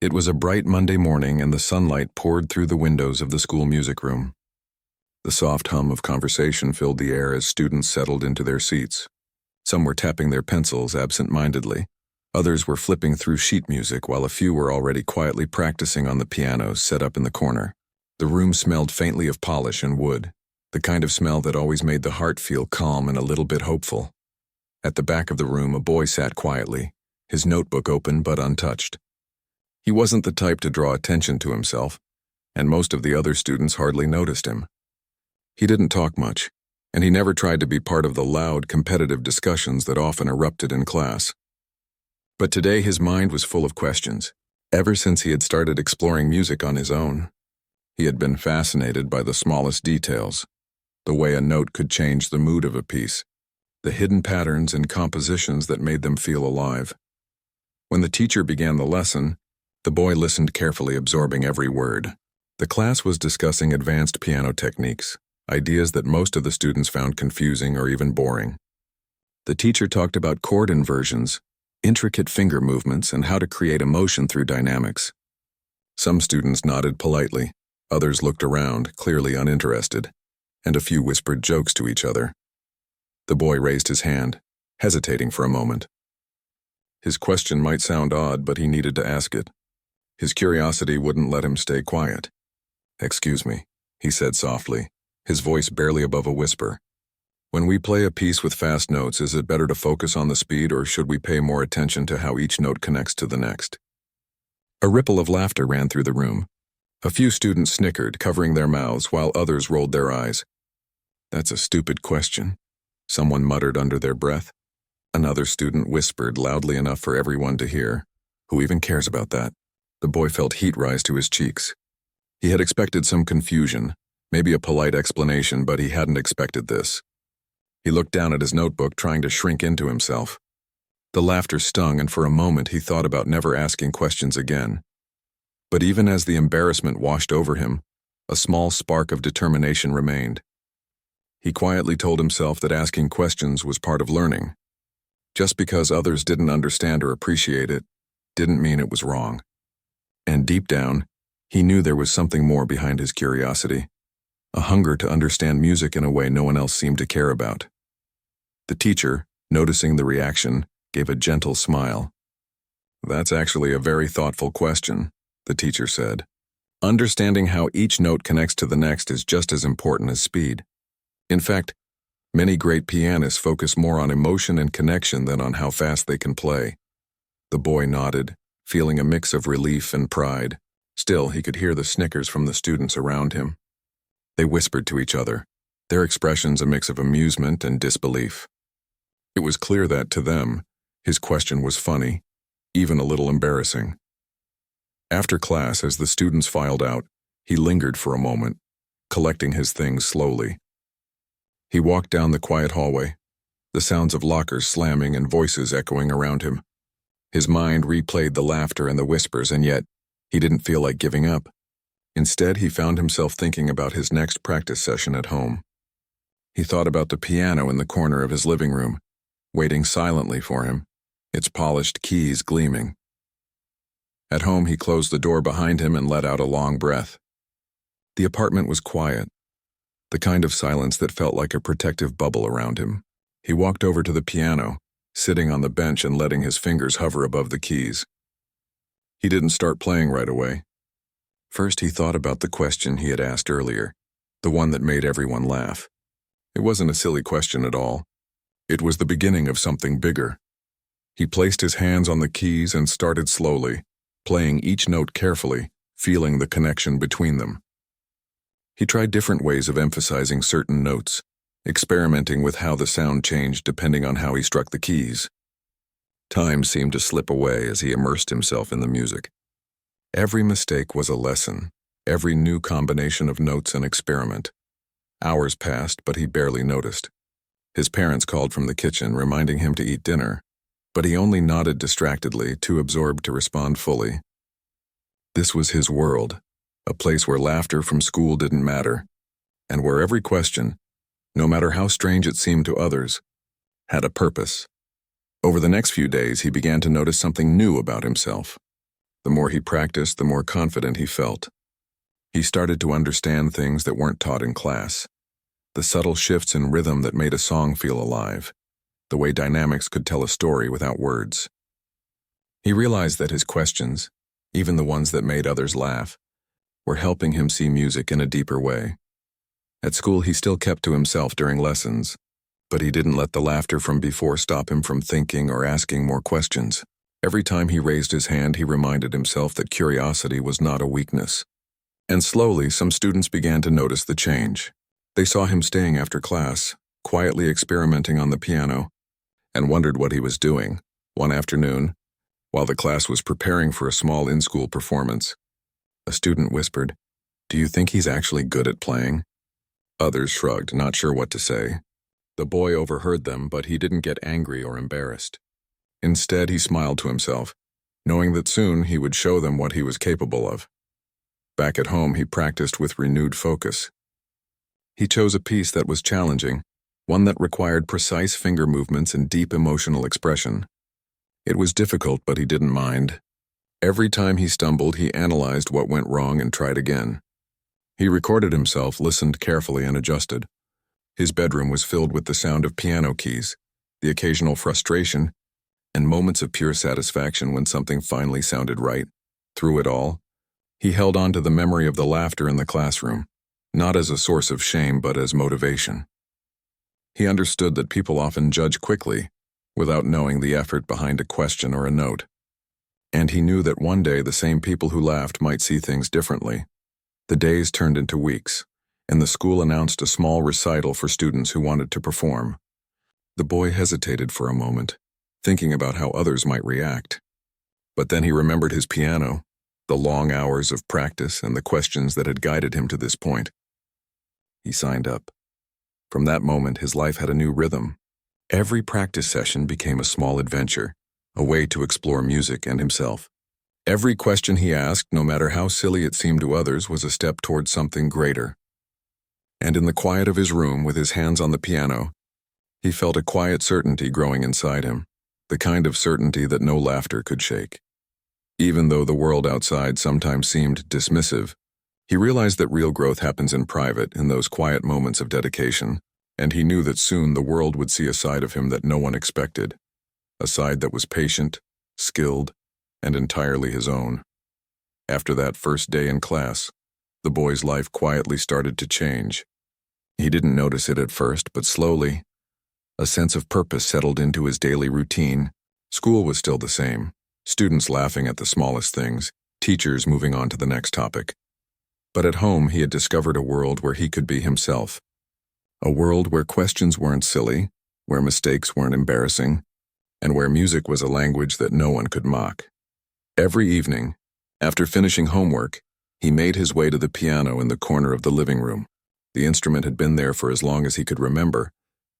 It was a bright Monday morning and the sunlight poured through the windows of the school music room. The soft hum of conversation filled the air as students settled into their seats. Some were tapping their pencils absent-mindedly. Others were flipping through sheet music while a few were already quietly practicing on the pianos set up in the corner. The room smelled faintly of polish and wood, the kind of smell that always made the heart feel calm and a little bit hopeful. At the back of the room, a boy sat quietly, his notebook open but untouched. He wasn't the type to draw attention to himself, and most of the other students hardly noticed him. He didn't talk much, and he never tried to be part of the loud, competitive discussions that often erupted in class. But today his mind was full of questions. Ever since he had started exploring music on his own, he had been fascinated by the smallest details, the way a note could change the mood of a piece, the hidden patterns and compositions that made them feel alive. When the teacher began the lesson, the boy listened carefully, absorbing every word. The class was discussing advanced piano techniques, ideas that most of the students found confusing or even boring. The teacher talked about chord inversions, intricate finger movements, and how to create emotion through dynamics. Some students nodded politely, others looked around, clearly uninterested, and a few whispered jokes to each other. The boy raised his hand, hesitating for a moment. His question might sound odd, but he needed to ask it. His curiosity wouldn't let him stay quiet. "Excuse me," he said softly, his voice barely above a whisper. "When we play a piece with fast notes, is it better to focus on the speed, or should we pay more attention to how each note connects to the next?" A ripple of laughter ran through the room. A few students snickered, covering their mouths, while others rolled their eyes. "That's a stupid question," someone muttered under their breath. Another student whispered loudly enough for everyone to hear, "Who even cares about that?" The boy felt heat rise to his cheeks. He had expected some confusion, maybe a polite explanation, but he hadn't expected this. He looked down at his notebook, trying to shrink into himself. The laughter stung, and for a moment he thought about never asking questions again. But even as the embarrassment washed over him, a small spark of determination remained. He quietly told himself that asking questions was part of learning. Just because others didn't understand or appreciate it, didn't mean it was wrong. And deep down, he knew there was something more behind his curiosity, a hunger to understand music in a way no one else seemed to care about. The teacher, noticing the reaction, gave a gentle smile. "That's actually a very thoughtful question," the teacher said. "Understanding how each note connects to the next is just as important as speed. In fact, many great pianists focus more on emotion and connection than on how fast they can play." The boy nodded, feeling a mix of relief and pride. Still, he could hear the snickers from the students around him. They whispered to each other, their expressions a mix of amusement and disbelief. It was clear that, to them, his question was funny, even a little embarrassing. After class, as the students filed out, he lingered for a moment, collecting his things slowly. He walked down the quiet hallway, the sounds of lockers slamming and voices echoing around him. His mind replayed the laughter and the whispers, and yet he didn't feel like giving up. Instead, he found himself thinking about his next practice session at home. He thought about the piano in the corner of his living room, waiting silently for him, its polished keys gleaming. At home, he closed the door behind him and let out a long breath. The apartment was quiet, the kind of silence that felt like a protective bubble around him. He walked over to the piano, sitting on the bench and letting his fingers hover above the keys. He didn't start playing right away. First, he thought about the question he had asked earlier, the one that made everyone laugh. It wasn't a silly question at all. It was the beginning of something bigger. He placed his hands on the keys and started slowly, playing each note carefully, feeling the connection between them. He tried different ways of emphasizing certain notes, experimenting with how the sound changed depending on how he struck the keys. Time seemed to slip away as he immersed himself in the music. Every mistake was a lesson, every new combination of notes an experiment. Hours passed, but he barely noticed. His parents called from the kitchen, reminding him to eat dinner, but he only nodded distractedly, too absorbed to respond fully. This was his world, a place where laughter from school didn't matter, and where every question, no matter how strange it seemed to others, had a purpose. Over the next few days, he began to notice something new about himself. The more he practiced, the more confident he felt. He started to understand things that weren't taught in class. The subtle shifts in rhythm that made a song feel alive. The way dynamics could tell a story without words. He realized that his questions, even the ones that made others laugh, were helping him see music in a deeper way. At school, he still kept to himself during lessons, but he didn't let the laughter from before stop him from thinking or asking more questions. Every time he raised his hand, he reminded himself that curiosity was not a weakness. And slowly, some students began to notice the change. They saw him staying after class, quietly experimenting on the piano, and wondered what he was doing. One afternoon, while the class was preparing for a small in-school performance, a student whispered, "Do you think he's actually good at playing?" Others shrugged, not sure what to say. The boy overheard them, but he didn't get angry or embarrassed. Instead, he smiled to himself, knowing that soon he would show them what he was capable of. Back at home, he practiced with renewed focus. He chose a piece that was challenging, one that required precise finger movements and deep emotional expression. It was difficult, but he didn't mind. Every time he stumbled, he analyzed what went wrong and tried again. He recorded himself, listened carefully, and adjusted. His bedroom was filled with the sound of piano keys, the occasional frustration, and moments of pure satisfaction when something finally sounded right. Through it all, he held on to the memory of the laughter in the classroom, not as a source of shame but as motivation. He understood that people often judge quickly, without knowing the effort behind a question or a note. And he knew that one day the same people who laughed might see things differently. The days turned into weeks, and the school announced a small recital for students who wanted to perform. The boy hesitated for a moment, thinking about how others might react. But then he remembered his piano, the long hours of practice, and the questions that had guided him to this point. He signed up. From that moment, his life had a new rhythm. Every practice session became a small adventure, a way to explore music and himself. Every question he asked, no matter how silly it seemed to others, was a step toward something greater. And in the quiet of his room, with his hands on the piano, he felt a quiet certainty growing inside him, the kind of certainty that no laughter could shake. Even though the world outside sometimes seemed dismissive, he realized that real growth happens in private, in those quiet moments of dedication, and he knew that soon the world would see a side of him that no one expected, a side that was patient, skilled, and entirely his own. After that first day in class, the boy's life quietly started to change. He didn't notice it at first, but slowly, a sense of purpose settled into his daily routine. School was still the same, students laughing at the smallest things, teachers moving on to the next topic. But at home, he had discovered a world where he could be himself. A world where questions weren't silly, where mistakes weren't embarrassing, and where music was a language that no one could mock. Every evening, after finishing homework, he made his way to the piano in the corner of the living room. The instrument had been there for as long as he could remember,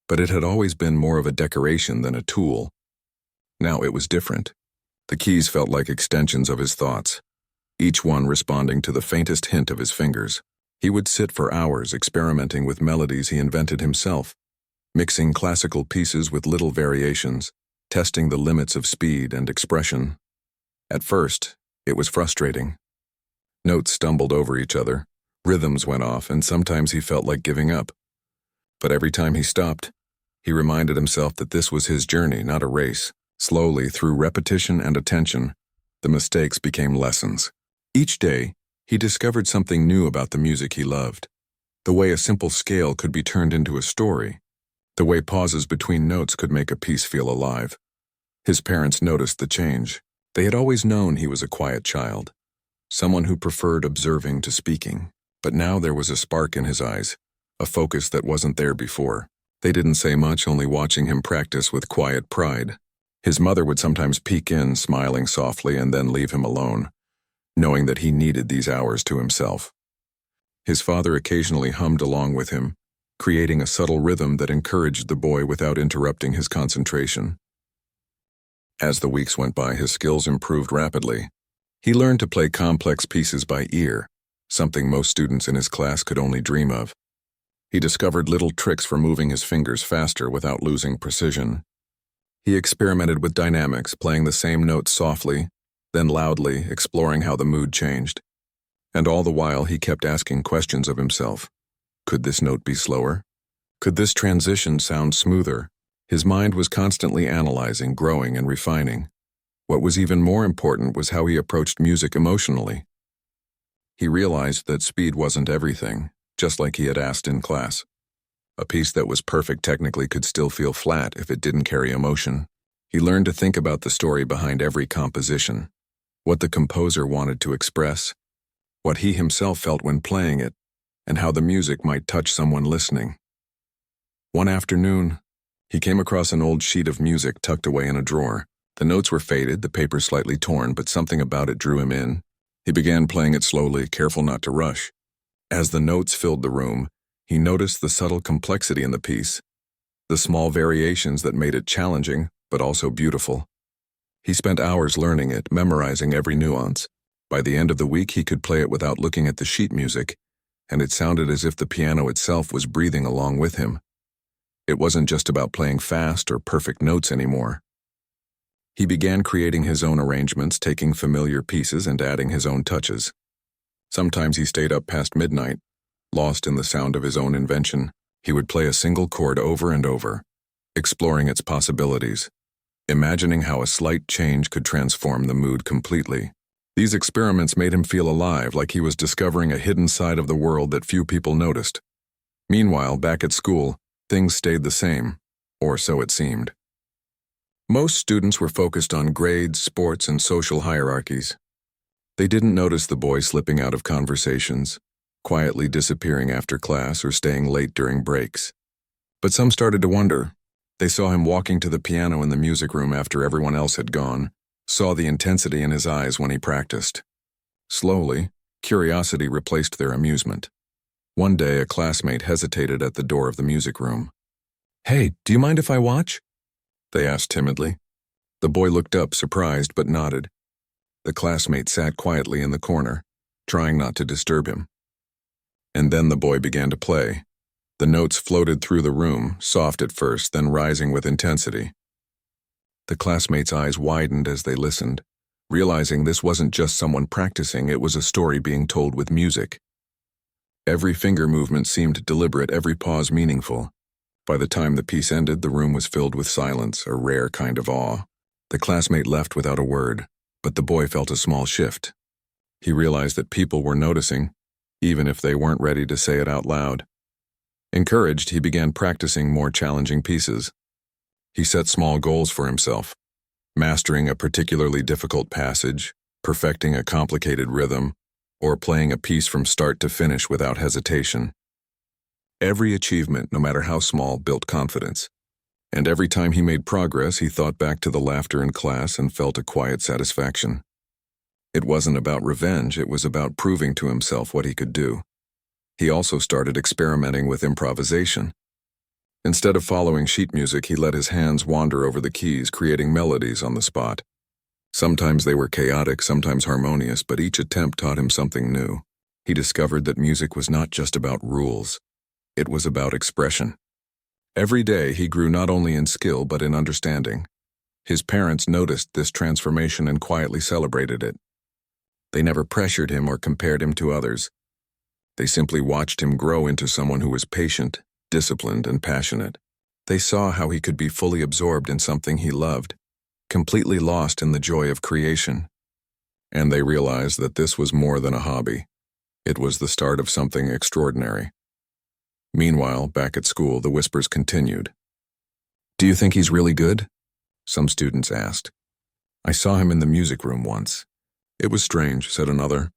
but it had always been more of a decoration than a tool. Now it was different. The keys felt like extensions of his thoughts, each one responding to the faintest hint of his fingers. He would sit for hours experimenting with melodies he invented himself, mixing classical pieces with little variations, testing the limits of speed and expression. At first, it was frustrating. Notes stumbled over each other, rhythms went off, and sometimes he felt like giving up. But every time he stopped, he reminded himself that this was his journey, not a race. Slowly, through repetition and attention, the mistakes became lessons. Each day, he discovered something new about the music he loved. The way a simple scale could be turned into a story. The way pauses between notes could make a piece feel alive. His parents noticed the change. They had always known he was a quiet child, someone who preferred observing to speaking. But now there was a spark in his eyes, a focus that wasn't there before. They didn't say much, only watching him practice with quiet pride. His mother would sometimes peek in, smiling softly, and then leave him alone, knowing that he needed these hours to himself. His father occasionally hummed along with him, creating a subtle rhythm that encouraged the boy without interrupting his concentration. As the weeks went by, his skills improved rapidly. He learned to play complex pieces by ear, something most students in his class could only dream of. He discovered little tricks for moving his fingers faster without losing precision. He experimented with dynamics, playing the same notes softly, then loudly, exploring how the mood changed. And all the while he kept asking questions of himself. Could this note be slower? Could this transition sound smoother? His mind was constantly analyzing, growing, and refining. What was even more important was how he approached music emotionally. He realized that speed wasn't everything, just like he had asked in class. A piece that was perfect technically could still feel flat if it didn't carry emotion. He learned to think about the story behind every composition, what the composer wanted to express, what he himself felt when playing it, and how the music might touch someone listening. One afternoon, he came across an old sheet of music tucked away in a drawer. The notes were faded, the paper slightly torn, but something about it drew him in. He began playing it slowly, careful not to rush. As the notes filled the room, he noticed the subtle complexity in the piece, the small variations that made it challenging, but also beautiful. He spent hours learning it, memorizing every nuance. By the end of the week, he could play it without looking at the sheet music, and it sounded as if the piano itself was breathing along with him. It wasn't just about playing fast or perfect notes anymore. He began creating his own arrangements, taking familiar pieces and adding his own touches. Sometimes he stayed up past midnight, lost in the sound of his own invention. He would play a single chord over and over, exploring its possibilities, imagining how a slight change could transform the mood completely. These experiments made him feel alive, like he was discovering a hidden side of the world that few people noticed. Meanwhile, back at school, things stayed the same, or so it seemed. Most students were focused on grades, sports, and social hierarchies. They didn't notice the boy slipping out of conversations, quietly disappearing after class or staying late during breaks. But some started to wonder. They saw him walking to the piano in the music room after everyone else had gone, saw the intensity in his eyes when he practiced. Slowly, curiosity replaced their amusement. One day, a classmate hesitated at the door of the music room. "Hey, do you mind if I watch?" they asked timidly. The boy looked up, surprised, but nodded. The classmate sat quietly in the corner, trying not to disturb him. And then the boy began to play. The notes floated through the room, soft at first, then rising with intensity. The classmates' eyes widened as they listened, realizing this wasn't just someone practicing, it was a story being told with music. Every finger movement seemed deliberate, every pause meaningful. By the time the piece ended, the room was filled with silence, a rare kind of awe. The classmate left without a word, but the boy felt a small shift. He realized that people were noticing, even if they weren't ready to say it out loud. Encouraged, he began practicing more challenging pieces. He set small goals for himself, mastering a particularly difficult passage, perfecting a complicated rhythm, or playing a piece from start to finish without hesitation. Every achievement, no matter how small, built confidence. And every time he made progress, he thought back to the laughter in class and felt a quiet satisfaction. It wasn't about revenge, it was about proving to himself what he could do. He also started experimenting with improvisation. Instead of following sheet music, he let his hands wander over the keys, creating melodies on the spot. Sometimes they were chaotic, sometimes harmonious, but each attempt taught him something new. He discovered that music was not just about rules. It was about expression. Every day he grew not only in skill but in understanding. His parents noticed this transformation and quietly celebrated it. They never pressured him or compared him to others. They simply watched him grow into someone who was patient, disciplined, and passionate. They saw how he could be fully absorbed in something he loved, completely lost in the joy of creation. And they realized that this was more than a hobby. It was the start of something extraordinary. Meanwhile, back at school, the whispers continued. "Do you think he's really good?" some students asked. "I saw him in the music room once." "It was strange," said another.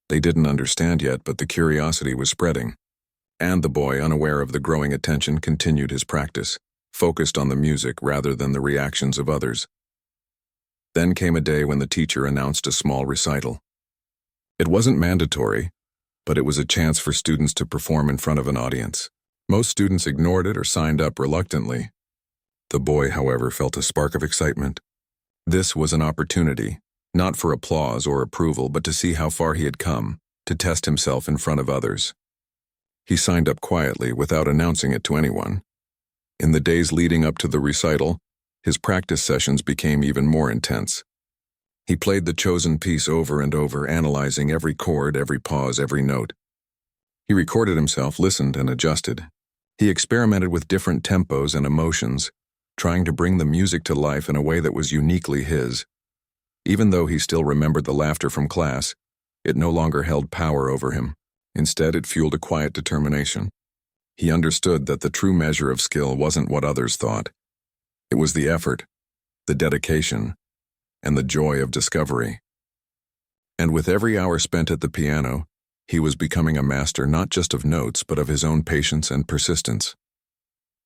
They didn't understand yet, but the curiosity was spreading. And the boy, unaware of the growing attention, continued his practice, focused on the music rather than the reactions of others. Then came a day when the teacher announced a small recital. It wasn't mandatory, but it was a chance for students to perform in front of an audience. Most students ignored it or signed up reluctantly. The boy, however, felt a spark of excitement. This was an opportunity, not for applause or approval, but to see how far he had come, to test himself in front of others. He signed up quietly, without announcing it to anyone. In the days leading up to the recital, his practice sessions became even more intense. He played the chosen piece over and over, analyzing every chord, every pause, every note. He recorded himself, listened, and adjusted. He experimented with different tempos and emotions, trying to bring the music to life in a way that was uniquely his. Even though he still remembered the laughter from class, it no longer held power over him. Instead, it fueled a quiet determination. He understood that the true measure of skill wasn't what others thought. It was the effort, the dedication, and the joy of discovery. And with every hour spent at the piano, he was becoming a master not just of notes, but of his own patience and persistence.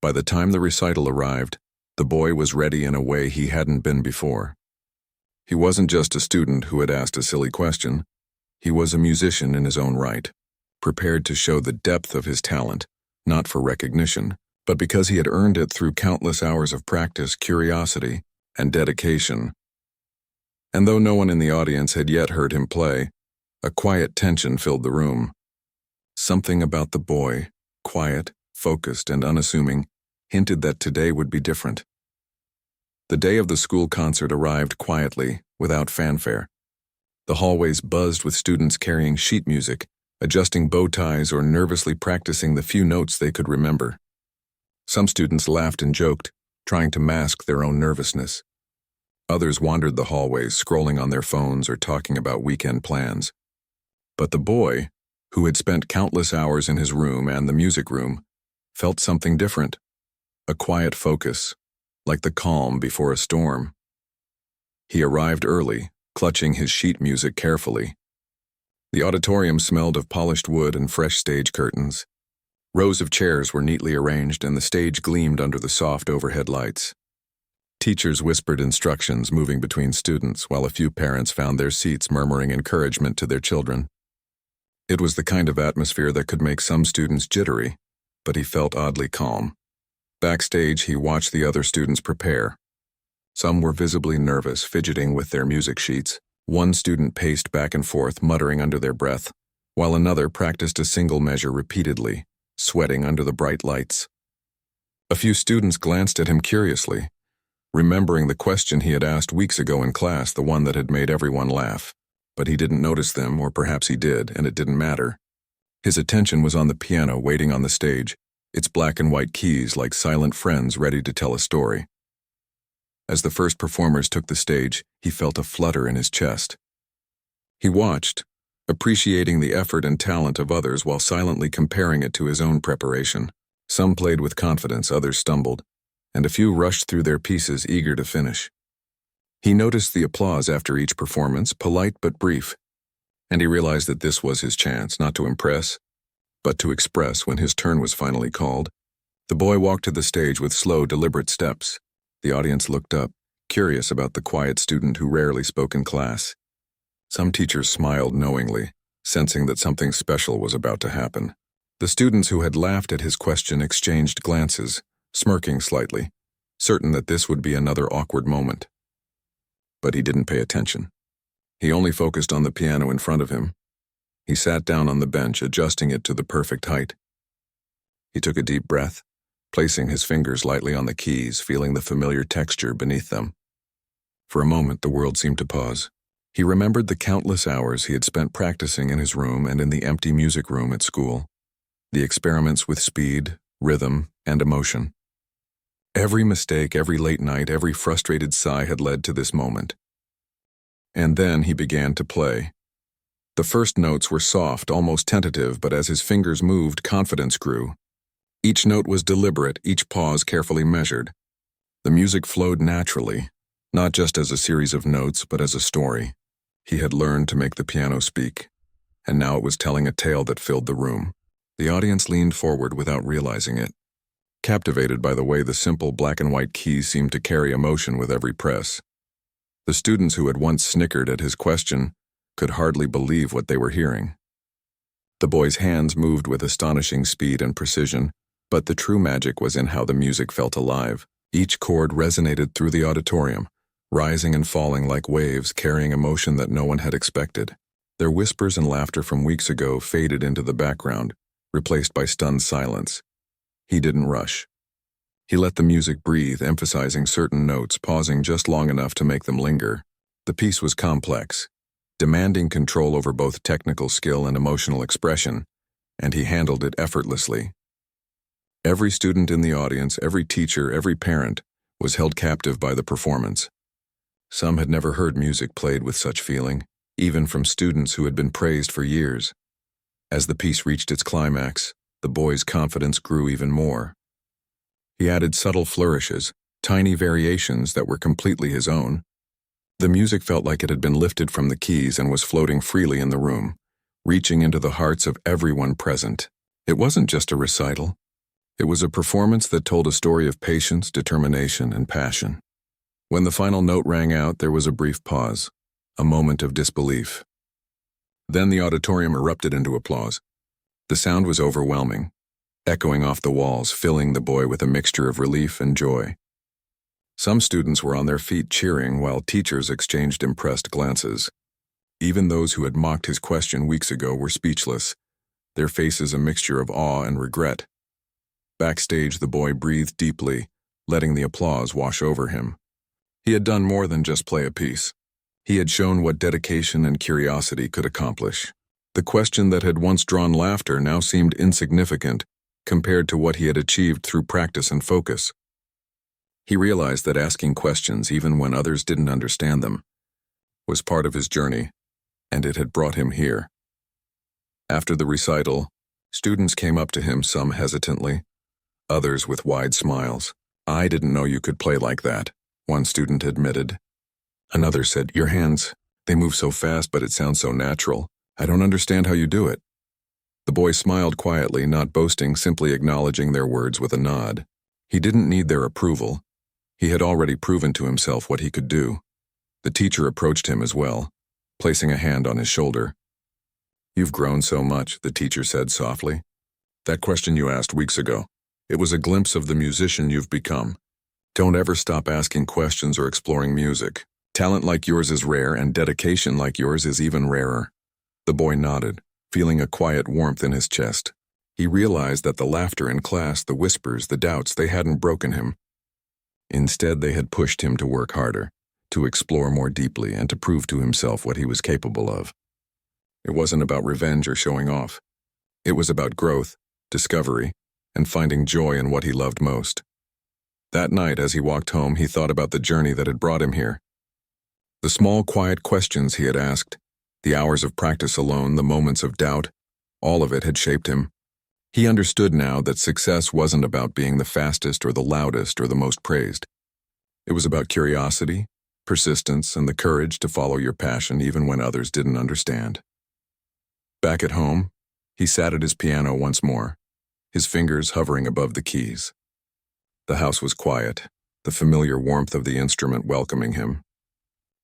By the time the recital arrived, the boy was ready in a way he hadn't been before. He wasn't just a student who had asked a silly question. He was a musician in his own right, prepared to show the depth of his talent, not for recognition, but because he had earned it through countless hours of practice, curiosity, and dedication. And though no one in the audience had yet heard him play, a quiet tension filled the room. Something about the boy, quiet, focused, and unassuming, hinted that today would be different. The day of the school concert arrived quietly, without fanfare. The hallways buzzed with students carrying sheet music, adjusting bow ties, or nervously practicing the few notes they could remember. Some students laughed and joked, trying to mask their own nervousness. Others wandered the hallways, scrolling on their phones or talking about weekend plans. But the boy, who had spent countless hours in his room and the music room, felt something different. A quiet focus, like the calm before a storm. He arrived early, clutching his sheet music carefully. The auditorium smelled of polished wood and fresh stage curtains. Rows of chairs were neatly arranged, and the stage gleamed under the soft overhead lights. Teachers whispered instructions, moving between students, while a few parents found their seats, murmuring encouragement to their children. It was the kind of atmosphere that could make some students jittery, but he felt oddly calm. Backstage, he watched the other students prepare. Some were visibly nervous, fidgeting with their music sheets. One student paced back and forth, muttering under their breath, while another practiced a single measure repeatedly, sweating under the bright lights. A few students glanced at him curiously, remembering the question he had asked weeks ago in class, the one that had made everyone laugh. But he didn't notice them, or perhaps he did, and it didn't matter. His attention was on the piano waiting on the stage, its black and white keys like silent friends ready to tell a story. As the first performers took the stage, he felt a flutter in his chest. He watched, appreciating the effort and talent of others while silently comparing it to his own preparation. Some played with confidence, others stumbled, and a few rushed through their pieces, eager to finish. He noticed the applause after each performance, polite but brief, and he realized that this was his chance, not to impress, but to express when his turn was finally called. The boy walked to the stage with slow, deliberate steps. The audience looked up, curious about the quiet student who rarely spoke in class. Some teachers smiled knowingly, sensing that something special was about to happen. The students who had laughed at his question exchanged glances, smirking slightly, certain that this would be another awkward moment. But he didn't pay attention. He only focused on the piano in front of him. He sat down on the bench, adjusting it to the perfect height. He took a deep breath, placing his fingers lightly on the keys, feeling the familiar texture beneath them. For a moment, the world seemed to pause. He remembered the countless hours he had spent practicing in his room and in the empty music room at school, the experiments with speed, rhythm, and emotion. Every mistake, every late night, every frustrated sigh had led to this moment. And then he began to play. The first notes were soft, almost tentative, but as his fingers moved, confidence grew. Each note was deliberate, each pause carefully measured. The music flowed naturally, not just as a series of notes, but as a story. He had learned to make the piano speak, and now it was telling a tale that filled the room. The audience leaned forward without realizing it, captivated by the way the simple black and white keys seemed to carry emotion with every press. The students who had once snickered at his question could hardly believe what they were hearing. The boy's hands moved with astonishing speed and precision, but the true magic was in how the music felt alive. Each chord resonated through the auditorium, rising and falling like waves, carrying emotion that no one had expected. Their whispers and laughter from weeks ago faded into the background, replaced by stunned silence. He didn't rush. He let the music breathe, emphasizing certain notes, pausing just long enough to make them linger. The piece was complex, demanding control over both technical skill and emotional expression, and he handled it effortlessly. Every student in the audience, every teacher, every parent was held captive by the performance. Some had never heard music played with such feeling, even from students who had been praised for years. As the piece reached its climax, the boy's confidence grew even more. He added subtle flourishes, tiny variations that were completely his own. The music felt like it had been lifted from the keys and was floating freely in the room, reaching into the hearts of everyone present. It wasn't just a recital. It was a performance that told a story of patience, determination, and passion. When the final note rang out, there was a brief pause, a moment of disbelief. Then the auditorium erupted into applause. The sound was overwhelming, echoing off the walls, filling the boy with a mixture of relief and joy. Some students were on their feet cheering while teachers exchanged impressed glances. Even those who had mocked his question weeks ago were speechless, their faces a mixture of awe and regret. Backstage, the boy breathed deeply, letting the applause wash over him. He had done more than just play a piece. He had shown what dedication and curiosity could accomplish. The question that had once drawn laughter now seemed insignificant compared to what he had achieved through practice and focus. He realized that asking questions, even when others didn't understand them, was part of his journey, and it had brought him here. After the recital, students came up to him, some hesitantly, others with wide smiles. "I didn't know you could play like that," one student admitted. Another said, "Your hands, they move so fast, but it sounds so natural. I don't understand how you do it." The boy smiled quietly, not boasting, simply acknowledging their words with a nod. He didn't need their approval. He had already proven to himself what he could do. The teacher approached him as well, placing a hand on his shoulder. "You've grown so much," the teacher said softly. "That question you asked weeks ago, it was a glimpse of the musician you've become. Don't ever stop asking questions or exploring music. Talent like yours is rare, and dedication like yours is even rarer." The boy nodded, feeling a quiet warmth in his chest. He realized that the laughter in class, the whispers, the doubts, they hadn't broken him. Instead, they had pushed him to work harder, to explore more deeply, and to prove to himself what he was capable of. It wasn't about revenge or showing off. It was about growth, discovery, and finding joy in what he loved most. That night, as he walked home, he thought about the journey that had brought him here. The small, quiet questions he had asked, the hours of practice alone, the moments of doubt, all of it had shaped him. He understood now that success wasn't about being the fastest or the loudest or the most praised. It was about curiosity, persistence, and the courage to follow your passion even when others didn't understand. Back at home, he sat at his piano once more, his fingers hovering above the keys. The house was quiet, the familiar warmth of the instrument welcoming him.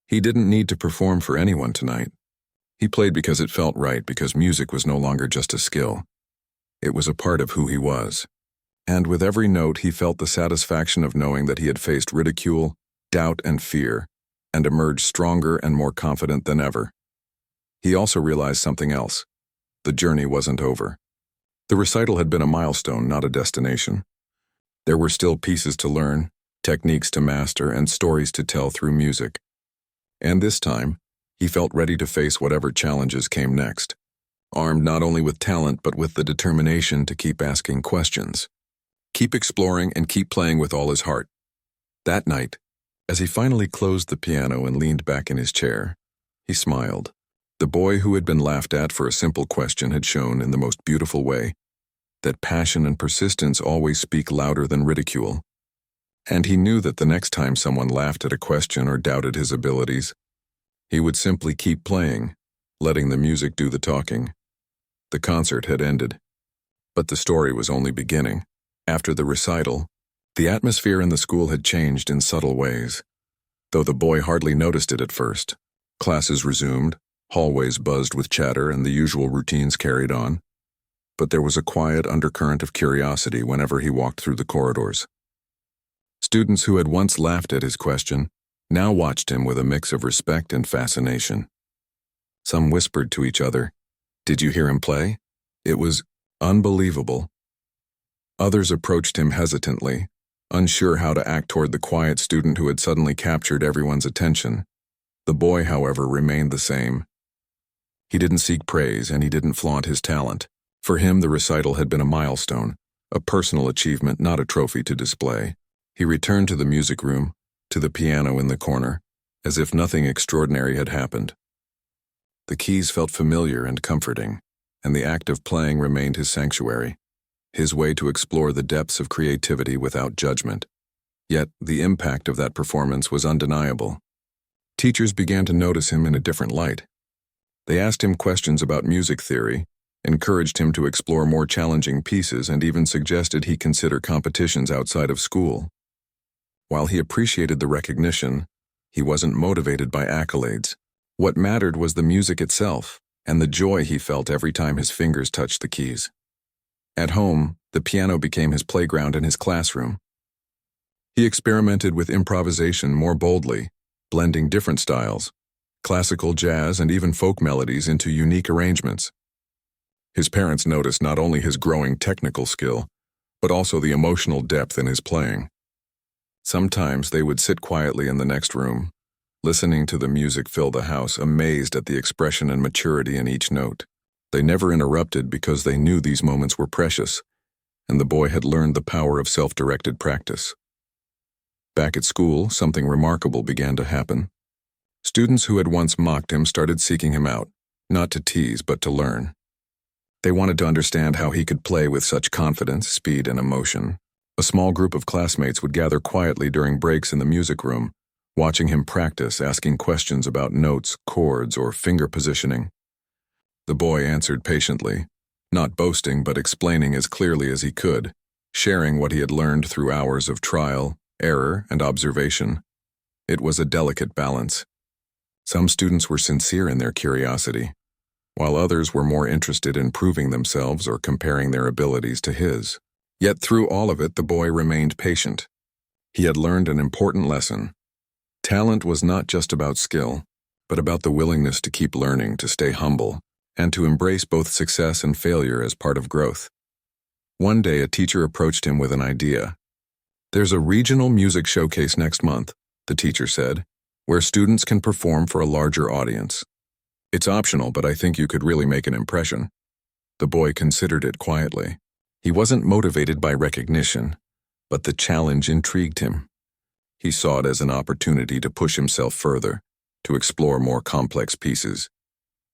He didn't need to perform for anyone tonight. He played because it felt right, because music was no longer just a skill. It was a part of who he was. And with every note, he felt the satisfaction of knowing that he had faced ridicule, doubt, and fear, and emerged stronger and more confident than ever. He also realized something else. The journey wasn't over. The recital had been a milestone, not a destination. There were still pieces to learn, techniques to master, and stories to tell through music. And this time, he felt ready to face whatever challenges came next, armed not only with talent but with the determination to keep asking questions, keep exploring, and keep playing with all his heart. That night, as he finally closed the piano and leaned back in his chair, he smiled. The boy who had been laughed at for a simple question had shown in the most beautiful way that passion and persistence always speak louder than ridicule. And he knew that the next time someone laughed at a question or doubted his abilities, he would simply keep playing, letting the music do the talking. The concert had ended, but the story was only beginning. After the recital, the atmosphere in the school had changed in subtle ways. Though the boy hardly noticed it at first, classes resumed, hallways buzzed with chatter, and the usual routines carried on. But there was a quiet undercurrent of curiosity whenever he walked through the corridors. Students who had once laughed at his question now watched him with a mix of respect and fascination. Some whispered to each other, "Did you hear him play? It was unbelievable." Others approached him hesitantly, unsure how to act toward the quiet student who had suddenly captured everyone's attention. The boy, however, remained the same. He didn't seek praise and he didn't flaunt his talent. For him, the recital had been a milestone, a personal achievement, not a trophy to display. He returned to the music room, to the piano in the corner, as if nothing extraordinary had happened. The keys felt familiar and comforting, and the act of playing remained his sanctuary, his way to explore the depths of creativity without judgment. Yet, the impact of that performance was undeniable. Teachers began to notice him in a different light. They asked him questions about music theory, encouraged him to explore more challenging pieces, and even suggested he consider competitions outside of school. While he appreciated the recognition, he wasn't motivated by accolades. What mattered was the music itself, and the joy he felt every time his fingers touched the keys. At home, the piano became his playground and his classroom. He experimented with improvisation more boldly, blending different styles, classical, jazz, and even folk melodies into unique arrangements. His parents noticed not only his growing technical skill, but also the emotional depth in his playing. Sometimes they would sit quietly in the next room, listening to the music fill the house, amazed at the expression and maturity in each note. They never interrupted because they knew these moments were precious, and the boy had learned the power of self-directed practice. Back at school, something remarkable began to happen. Students who had once mocked him started seeking him out, not to tease but to learn. They wanted to understand how he could play with such confidence, speed, and emotion. A small group of classmates would gather quietly during breaks in the music room, watching him practice, asking questions about notes, chords, or finger positioning. The boy answered patiently, not boasting but explaining as clearly as he could, sharing what he had learned through hours of trial, error, and observation. It was a delicate balance. Some students were sincere in their curiosity, while others were more interested in proving themselves or comparing their abilities to his. Yet through all of it, the boy remained patient. He had learned an important lesson. Talent was not just about skill, but about the willingness to keep learning, to stay humble, and to embrace both success and failure as part of growth. One day, a teacher approached him with an idea. "There's a regional music showcase next month," the teacher said, "where students can perform for a larger audience. It's optional, but I think you could really make an impression." The boy considered it quietly. He wasn't motivated by recognition, but the challenge intrigued him. He saw it as an opportunity to push himself further, to explore more complex pieces,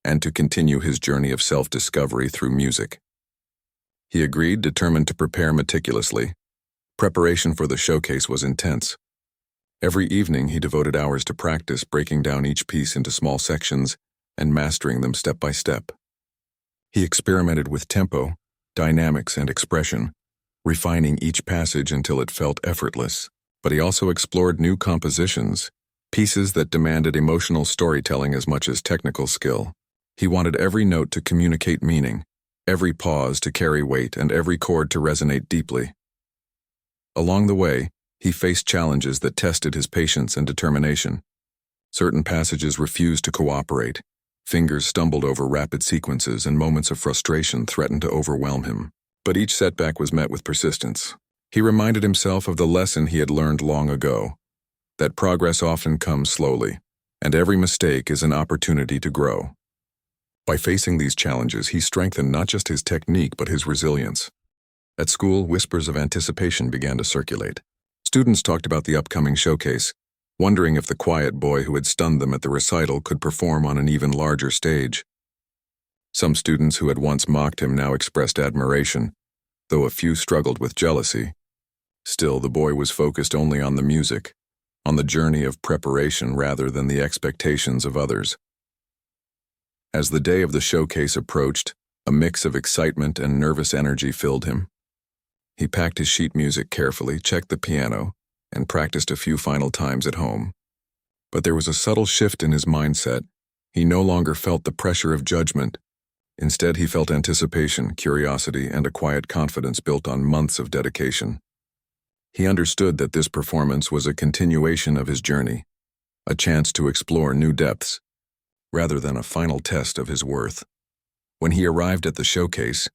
and to continue his journey of self-discovery through music. He agreed, determined to prepare meticulously. Preparation for the showcase was intense. Every evening he devoted hours to practice, breaking down each piece into small sections and mastering them step by step. He experimented with tempo, dynamics, and expression, refining each passage until it felt effortless. But he also explored new compositions, pieces that demanded emotional storytelling as much as technical skill. He wanted every note to communicate meaning, every pause to carry weight, and every chord to resonate deeply. Along the way, he faced challenges that tested his patience and determination. Certain passages refused to cooperate, fingers stumbled over rapid sequences, and moments of frustration threatened to overwhelm him. But each setback was met with persistence. He reminded himself of the lesson he had learned long ago, that progress often comes slowly, and every mistake is an opportunity to grow. By facing these challenges, he strengthened not just his technique but his resilience. At school, whispers of anticipation began to circulate. Students talked about the upcoming showcase, wondering if the quiet boy who had stunned them at the recital could perform on an even larger stage. Some students who had once mocked him now expressed admiration, though a few struggled with jealousy. Still, the boy was focused only on the music, on the journey of preparation rather than the expectations of others. As the day of the showcase approached, a mix of excitement and nervous energy filled him. He packed his sheet music carefully, checked the piano, and practiced a few final times at home. But there was a subtle shift in his mindset. He no longer felt the pressure of judgment. Instead, he felt anticipation, curiosity, and a quiet confidence built on months of dedication. He understood that this performance was a continuation of his journey, a chance to explore new depths, rather than a final test of his worth. When he arrived at the showcase,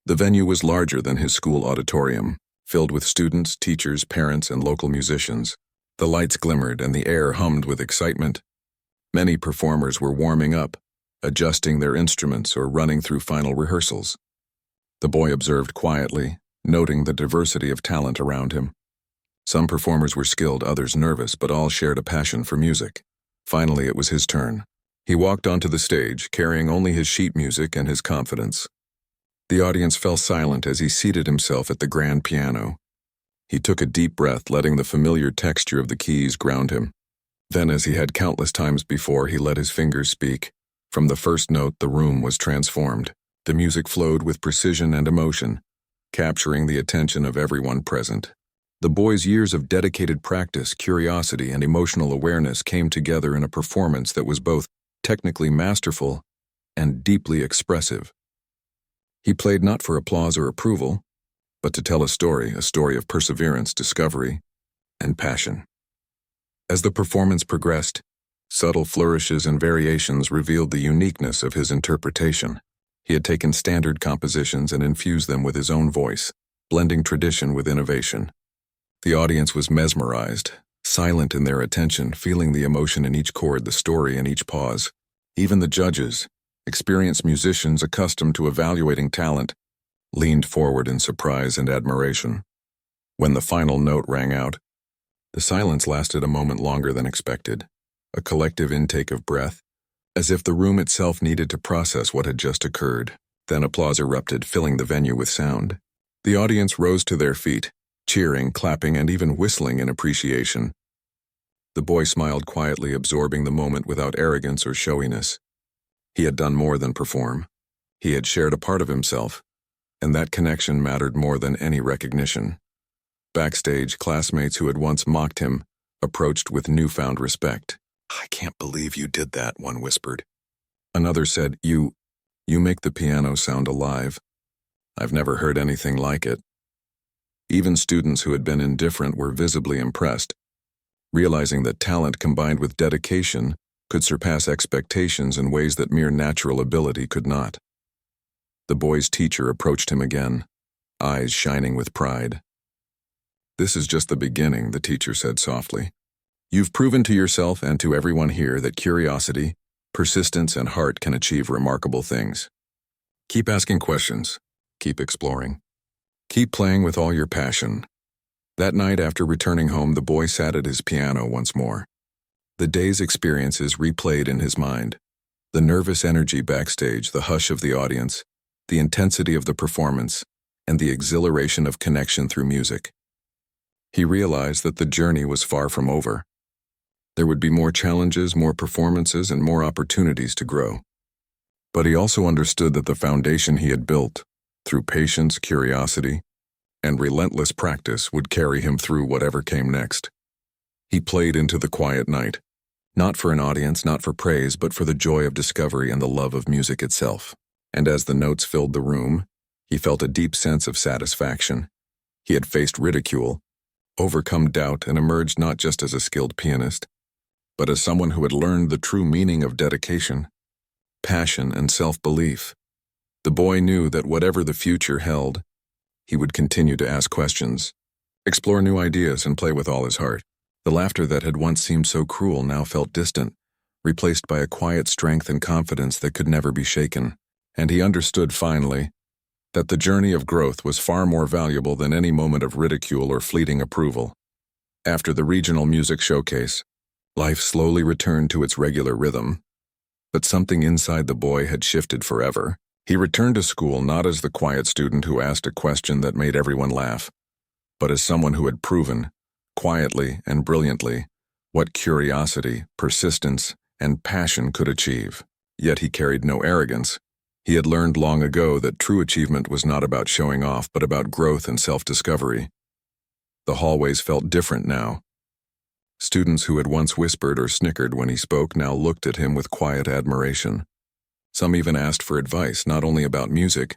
the venue was larger than his school auditorium, filled with students, teachers, parents, and local musicians. The lights glimmered and the air hummed with excitement. Many performers were warming up, adjusting their instruments or running through final rehearsals. The boy observed quietly, noting the diversity of talent around him. Some performers were skilled, others nervous, but all shared a passion for music. Finally, it was his turn. He walked onto the stage, carrying only his sheet music and his confidence. The audience fell silent as he seated himself at the grand piano. He took a deep breath, letting the familiar texture of the keys ground him. Then, as he had countless times before, he let his fingers speak. From the first note, the room was transformed. The music flowed with precision and emotion, capturing the attention of everyone present. The boy's years of dedicated practice, curiosity, and emotional awareness came together in a performance that was both technically masterful and deeply expressive. He played not for applause or approval, but to tell a story of perseverance, discovery, and passion. As the performance progressed, subtle flourishes and variations revealed the uniqueness of his interpretation. He had taken standard compositions and infused them with his own voice, blending tradition with innovation. The audience was mesmerized, silent in their attention, feeling the emotion in each chord, the story in each pause. Even the judges, experienced musicians accustomed to evaluating talent, leaned forward in surprise and admiration. When the final note rang out, the silence lasted a moment longer than expected, a collective intake of breath, as if the room itself needed to process what had just occurred. Then applause erupted, filling the venue with sound. The audience rose to their feet, cheering, clapping, and even whistling in appreciation. The boy smiled quietly, absorbing the moment without arrogance or showiness. He had done more than perform. He had shared a part of himself, and that connection mattered more than any recognition. Backstage, classmates who had once mocked him approached with newfound respect. "I can't believe you did that," one whispered. Another said, You make the piano sound alive. I've never heard anything like it." Even students who had been indifferent were visibly impressed, realizing that talent combined with dedication could surpass expectations in ways that mere natural ability could not. The boy's teacher approached him again, eyes shining with pride. "This is just the beginning," the teacher said softly. "You've proven to yourself and to everyone here that curiosity, persistence, and heart can achieve remarkable things. Keep asking questions, keep exploring, keep playing with all your passion." That night, after returning home, the boy sat at his piano once more. The day's experiences replayed in his mind. The nervous energy backstage, the hush of the audience, the intensity of the performance, and the exhilaration of connection through music. He realized that the journey was far from over. There would be more challenges, more performances, and more opportunities to grow. But he also understood that the foundation he had built, through patience, curiosity, and relentless practice, would carry him through whatever came next. He played into the quiet night, not for an audience, not for praise, but for the joy of discovery and the love of music itself. And as the notes filled the room, he felt a deep sense of satisfaction. He had faced ridicule, overcome doubt, and emerged not just as a skilled pianist, but as someone who had learned the true meaning of dedication, passion, and self-belief. The boy knew that whatever the future held, he would continue to ask questions, explore new ideas, and play with all his heart. The laughter that had once seemed so cruel now felt distant, replaced by a quiet strength and confidence that could never be shaken. And he understood finally that the journey of growth was far more valuable than any moment of ridicule or fleeting approval. After the regional music showcase, life slowly returned to its regular rhythm, but something inside the boy had shifted forever. He returned to school not as the quiet student who asked a question that made everyone laugh, but as someone who had proven, quietly and brilliantly, what curiosity, persistence, and passion could achieve. Yet he carried no arrogance. He had learned long ago that true achievement was not about showing off, but about growth and self-discovery. The hallways felt different now. Students who had once whispered or snickered when he spoke now looked at him with quiet admiration. Some even asked for advice, not only about music,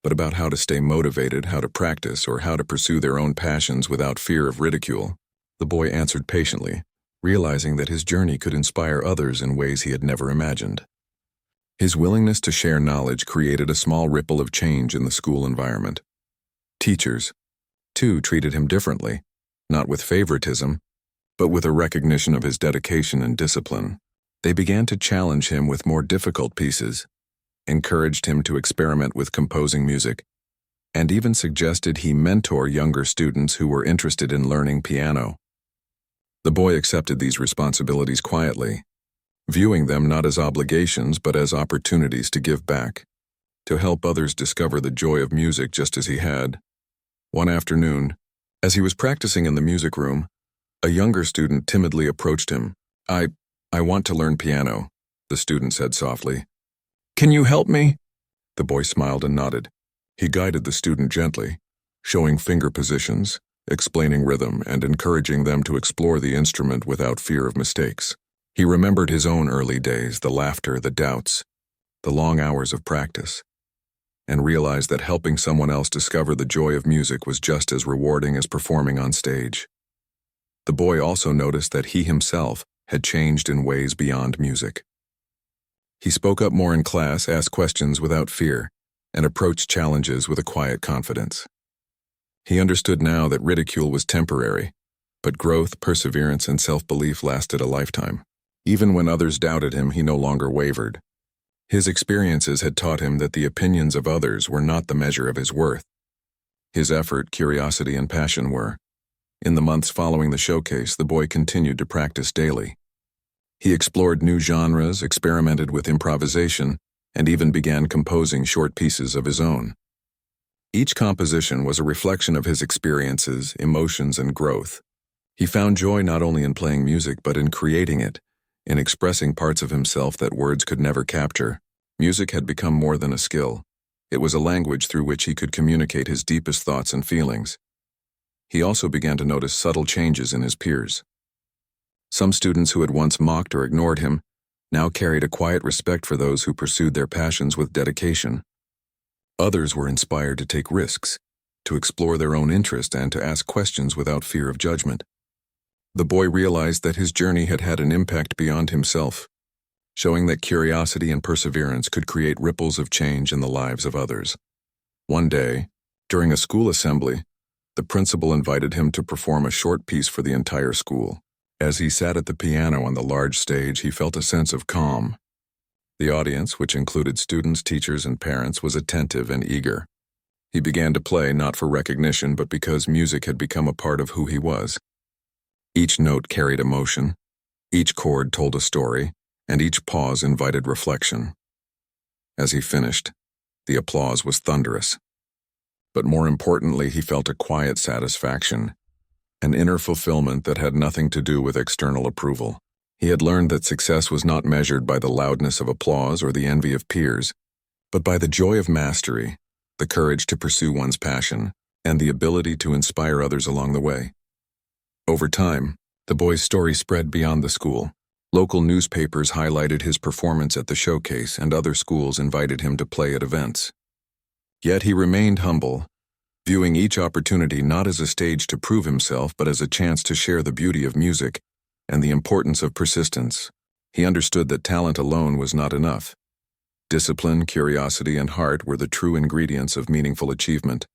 but about how to stay motivated, how to practice, or how to pursue their own passions without fear of ridicule. The boy answered patiently, realizing that his journey could inspire others in ways he had never imagined. His willingness to share knowledge created a small ripple of change in the school environment. Teachers, too, treated him differently, not with favoritism, but with a recognition of his dedication and discipline. They began to challenge him with more difficult pieces, encouraged him to experiment with composing music, and even suggested he mentor younger students who were interested in learning piano. The boy accepted these responsibilities quietly, viewing them not as obligations but as opportunities to give back, to help others discover the joy of music just as he had. One afternoon, as he was practicing in the music room, a younger student timidly approached him. I want to learn piano," the student said softly. "Can you help me?" The boy smiled and nodded. He guided the student gently, showing finger positions, explaining rhythm, and encouraging them to explore the instrument without fear of mistakes. He remembered his own early days, the laughter, the doubts, the long hours of practice, and realized that helping someone else discover the joy of music was just as rewarding as performing on stage. The boy also noticed that he himself had changed in ways beyond music. He spoke up more in class, asked questions without fear, and approached challenges with a quiet confidence. He understood now that ridicule was temporary, but growth, perseverance, and self-belief lasted a lifetime. Even when others doubted him, he no longer wavered. His experiences had taught him that the opinions of others were not the measure of his worth. His effort, curiosity, and passion were. In the months following the showcase, the boy continued to practice daily. He explored new genres, experimented with improvisation, and even began composing short pieces of his own. Each composition was a reflection of his experiences, emotions, and growth. He found joy not only in playing music but in creating it, in expressing parts of himself that words could never capture. Music had become more than a skill. It was a language through which he could communicate his deepest thoughts and feelings. He also began to notice subtle changes in his peers. Some students who had once mocked or ignored him now carried a quiet respect for those who pursued their passions with dedication. Others were inspired to take risks, to explore their own interest, and to ask questions without fear of judgment. The boy realized that his journey had had an impact beyond himself, showing that curiosity and perseverance could create ripples of change in the lives of others. One day, during a school assembly, the principal invited him to perform a short piece for the entire school. As he sat at the piano on the large stage, he felt a sense of calm. The audience, which included students, teachers, and parents, was attentive and eager. He began to play not for recognition but because music had become a part of who he was. Each note carried emotion, each chord told a story, and each pause invited reflection. As he finished, the applause was thunderous. But more importantly, he felt a quiet satisfaction, an inner fulfillment that had nothing to do with external approval. He had learned that success was not measured by the loudness of applause or the envy of peers, but by the joy of mastery, the courage to pursue one's passion, and the ability to inspire others along the way. Over time, the boy's story spread beyond the school. Local newspapers highlighted his performance at the showcase, and other schools invited him to play at events. Yet he remained humble, viewing each opportunity not as a stage to prove himself but as a chance to share the beauty of music and the importance of persistence. He understood that talent alone was not enough. Discipline, curiosity, and heart were the true ingredients of meaningful achievement.